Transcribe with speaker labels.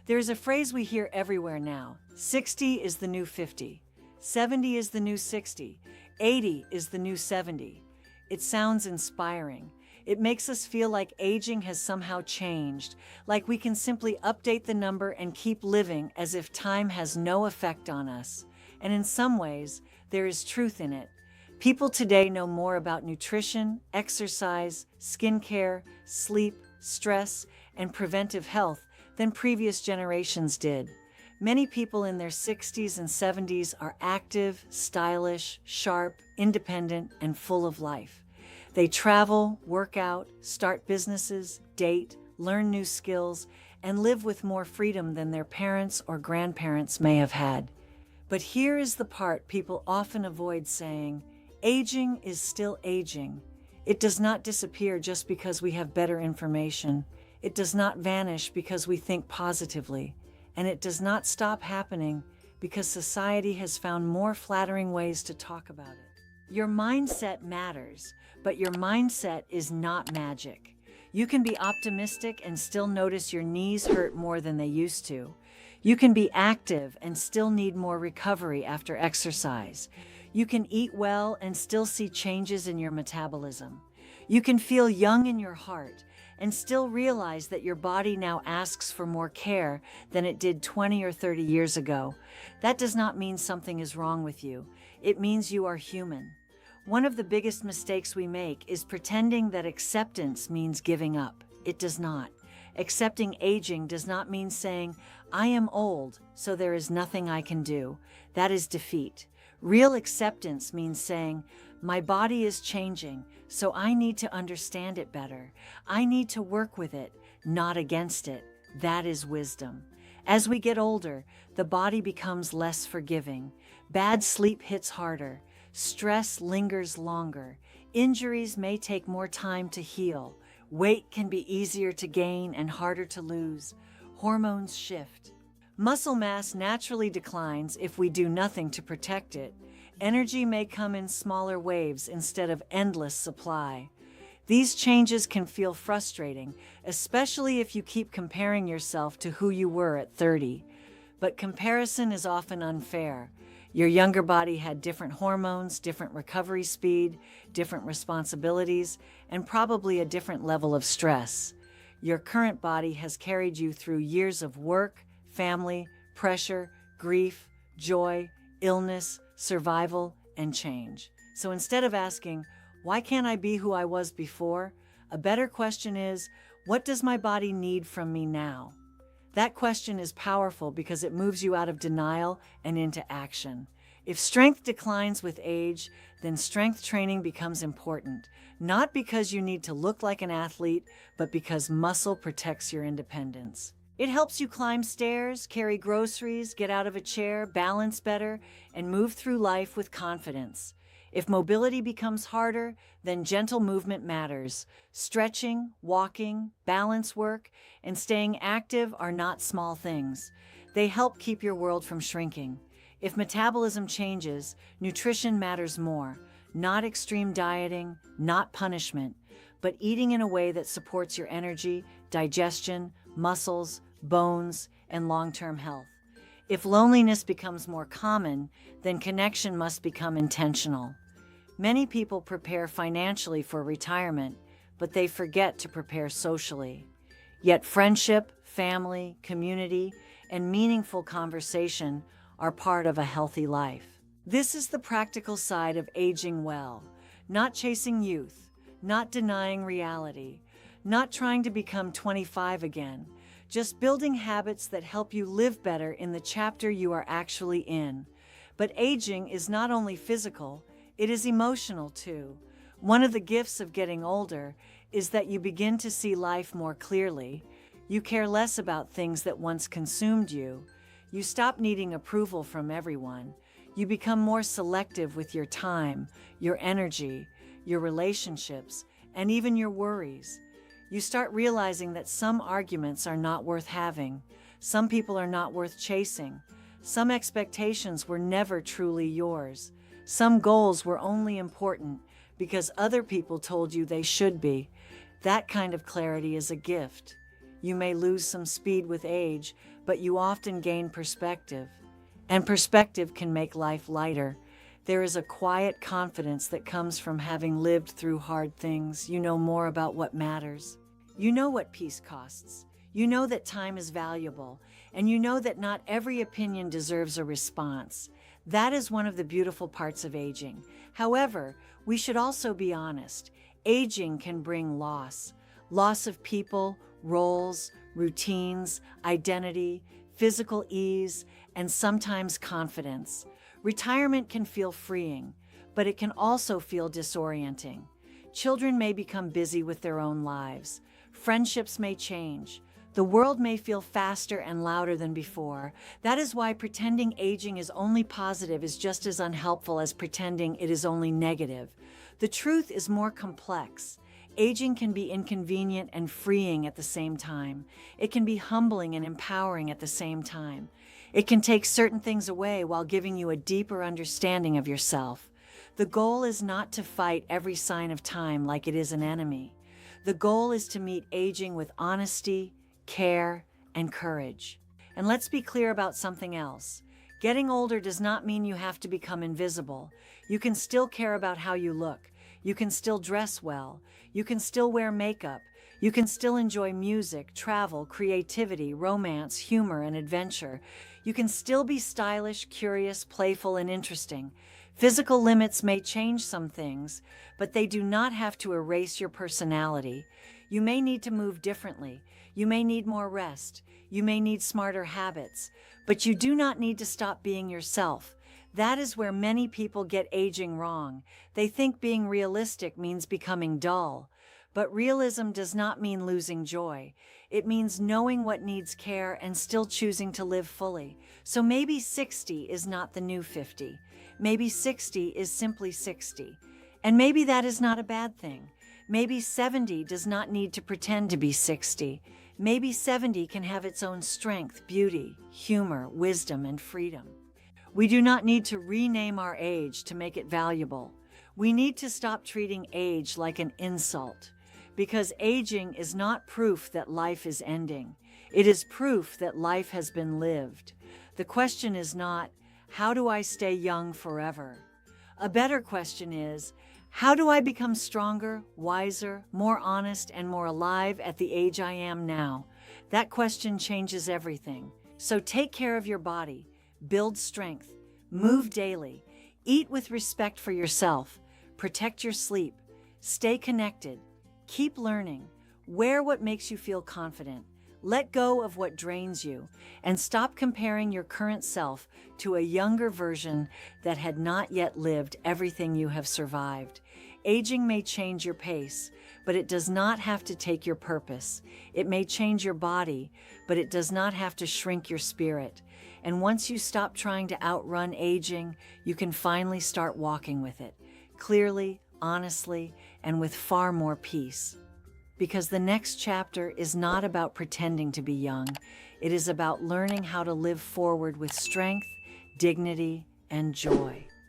Speaker 1: There is a phrase we hear everywhere now: 60 is the new 50, 70 is the new 60, 80 is the new 70. It sounds inspiring. It makes us feel like aging has somehow changed, like we can simply update the number and keep living as if time has no effect on us. And in some ways, there is truth in it. People today know more about nutrition, exercise, skincare, sleep, stress, and preventive health than previous generations did. Many people in their 60s and 70s are active, stylish, sharp, independent, and full of life. They travel, work out, start businesses, date, learn new skills, and live with more freedom than their parents or grandparents may have had. But here is the part people often avoid saying: aging is still aging. It does not disappear just because we have better information. It does not vanish because we think positively. And it does not stop happening because society has found more flattering ways to talk about it. Your mindset matters, but your mindset is not magic. You can be optimistic and still notice your knees hurt more than they used to. You can be active and still need more recovery after exercise. You can eat well and still see changes in your metabolism. You can feel young in your heart and still realize that your body now asks for more care than it did 20 or 30 years ago. That does not mean something is wrong with you. It means you are human. One of the biggest mistakes we make is pretending that acceptance means giving up. It does not. Accepting aging does not mean saying, "I am old, so there is nothing I can do." That is defeat. Real acceptance means saying, "My body is changing, so I need to understand it better. I need to work with it, not against it." That is wisdom. As we get older, the body becomes less forgiving. Bad sleep hits harder. Stress lingers longer. Injuries may take more time to heal. Weight can be easier to gain and harder to lose. Hormones shift. Muscle mass naturally declines if we do nothing to protect it. Energy may come in smaller waves instead of endless supply. These changes can feel frustrating, especially if you keep comparing yourself to who you were at 30. But comparison is often unfair. Your younger body had different hormones, different recovery speed, different responsibilities, and probably a different level of stress. Your current body has carried you through years of work, family, pressure, grief, joy, illness, survival, and change. So instead of asking, "Why can't I be who I was before?" a better question is, "What does my body need from me now?" That question is powerful because it moves you out of denial and into action. If strength declines with age, then strength training becomes important, not because you need to look like an athlete, but because muscle protects your independence. It helps you climb stairs, carry groceries, get out of a chair, balance better, and move through life with confidence. If mobility becomes harder, then gentle movement matters. Stretching, walking, balance work, and staying active are not small things. They help keep your world from shrinking. If metabolism changes, nutrition matters more. Not extreme dieting, not punishment, but eating in a way that supports your energy, digestion, muscles, bones, and long-term health. If loneliness becomes more common, then connection must become intentional. Many people prepare financially for retirement, but they forget to prepare socially. Yet friendship, family, community, and meaningful conversation are part of a healthy life. This is the practical side of aging well, not chasing youth, not denying reality, not trying to become 25 again, just building habits that help you live better in the chapter you are actually in. But aging is not only physical, it is emotional too. One of the gifts of getting older is that you begin to see life more clearly. You care less about things that once consumed you. You stop needing approval from everyone. You become more selective with your time, your energy, your relationships, and even your worries. You start realizing that some arguments are not worth having. Some people are not worth chasing. Some expectations were never truly yours. Some goals were only important because other people told you they should be. That kind of clarity is a gift. You may lose some speed with age, but you often gain perspective. And perspective can make life lighter. There is a quiet confidence that comes from having lived through hard things. You know more about what matters. You know what peace costs. You know that time is valuable, and you know that not every opinion deserves a response. That is one of the beautiful parts of aging. However, we should also be honest. Aging can bring loss. Loss of people, roles, routines, identity, physical ease, and sometimes confidence. Retirement can feel freeing, but it can also feel disorienting. Children may become busy with their own lives. Friendships may change. The world may feel faster and louder than before. That is why pretending aging is only positive is just as unhelpful as pretending it is only negative. The truth is more complex. Aging can be inconvenient and freeing at the same time. It can be humbling and empowering at the same time. It can take certain things away while giving you a deeper understanding of yourself. The goal is not to fight every sign of time like it is an enemy. The goal is to meet aging with honesty, care, and courage. And let's be clear about something else. Getting older does not mean you have to become invisible. You can still care about how you look. You can still dress well. You can still wear makeup. You can still enjoy music, travel, creativity, romance, humor, and adventure. You can still be stylish, curious, playful, and interesting. Physical limits may change some things, but they do not have to erase your personality. You may need to move differently. You may need more rest. You may need smarter habits, but you do not need to stop being yourself. That is where many people get aging wrong. They think being realistic means becoming dull. But realism does not mean losing joy. It means knowing what needs care and still choosing to live fully. So maybe 60 is not the new 50. Maybe 60 is simply 60. And maybe that is not a bad thing. Maybe 70 does not need to pretend to be 60. Maybe 70 can have its own strength, beauty, humor, wisdom, and freedom. We do not need to rename our age to make it valuable. We need to stop treating age like an insult, because aging is not proof that life is ending. It is proof that life has been lived. The question is not, how do I stay young forever? A better question is, how do I become stronger, wiser, more honest, and more alive at the age I am now? That question changes everything. So take care of your body. Build strength, move daily, eat with respect for yourself, protect your sleep, stay connected, keep learning, wear what makes you feel confident, let go of what drains you, and stop comparing your current self to a younger version that had not yet lived everything you have survived. Aging may change your pace, but it does not have to take your purpose. It may change your body, but it does not have to shrink your spirit. And once you stop trying to outrun aging, you can finally start walking with it, clearly, honestly, and with far more peace. Because the next chapter is not about pretending to be young. It is about learning how to live forward with strength, dignity, and joy.